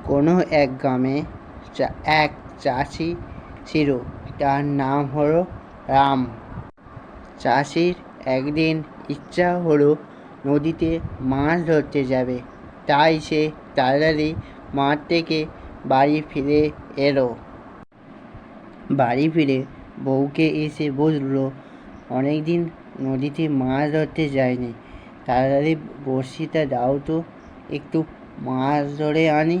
কোনো এক গ্রামে এক চাষি ছিল, তার নাম হলো রাম। চাষির একদিন ইচ্ছা হলো নদীতে মাছ ধরতে যাবে, তাই সে তাড়াতাড়ি মাঠ থেকে বাড়ি ফিরে এলো। বাড়ি ফিরে বউকে এসে বলল, অনেকদিন নদীতে মাছ ধরতে যায়নি, তাড়াতাড়ি বড়শিটা দাও তো, একটু মাছ ধরে আনি।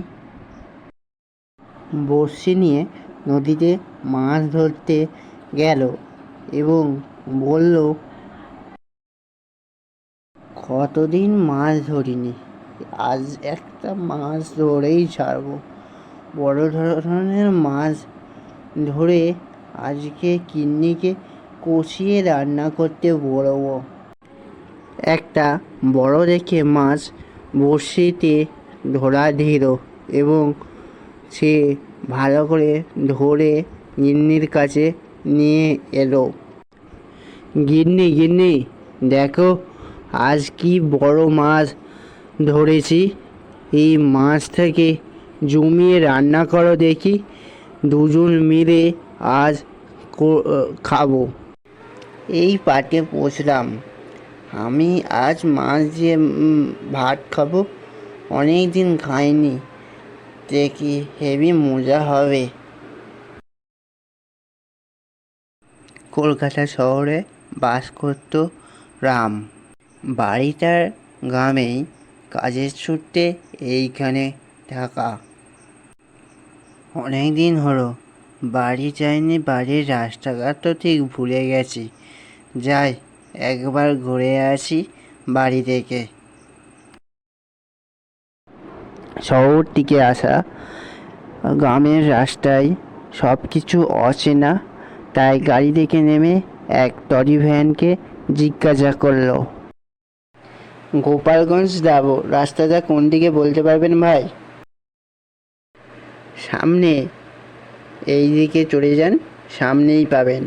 বড়শি নিয়ে নদীতে মাছ ধরতে গেল এবং বলল, কতদিন মাছ ধরিনি, আজ একটা মাছ ধরেই ছাড়বো। বড় ধরনের মাছ ধরে আজকে গিন্নিকে কষিয়ে রান্না করতে বলবো। একটা বড় দেখে মাছ বড়শিতে ধরা দিল এবং সে ভালো করে ধরে গিন্নির কাছে নিয়ে এলো। গিন্নি গিন্নি, দেখো আজ কি বড় মাছ ধরেছি, এই মাছ থেকে জমিয়ে রান্না করো দেখি, দুজন মিলে আজ খাবো। এই পাটে পৌঁছলাম, আমি আজ মাছ দিয়ে ভাত খাবো, অনেক দিন খাইনি, দেখি হেভি মজা হবে। কলকাতা শহরে বাস করত রাম। বাড়িটার গ্রামেই, কাজের সূত্রে এইখানে থাকা। অনেক দিন হলো বাড়ি যাইনি, বাড়ির রাস্তাঘাট তো ঠিক ভুলে গেছি, যাই একবার ঘুরে আসি বাড়ি থেকে। শহর থেকে আসা গ্রামের রাস্তায় সব কিছু অচেনা, তাই গাড়ি থেকে নেমে এক টরি ভ্যানকে জিজ্ঞাসা করলো, গোপালগঞ্জ যাবো, রাস্তাটা কোন দিকে বলতে পারবেন ভাই? সামনে, এই দিকে চলে যান, সামনেই পাবেন।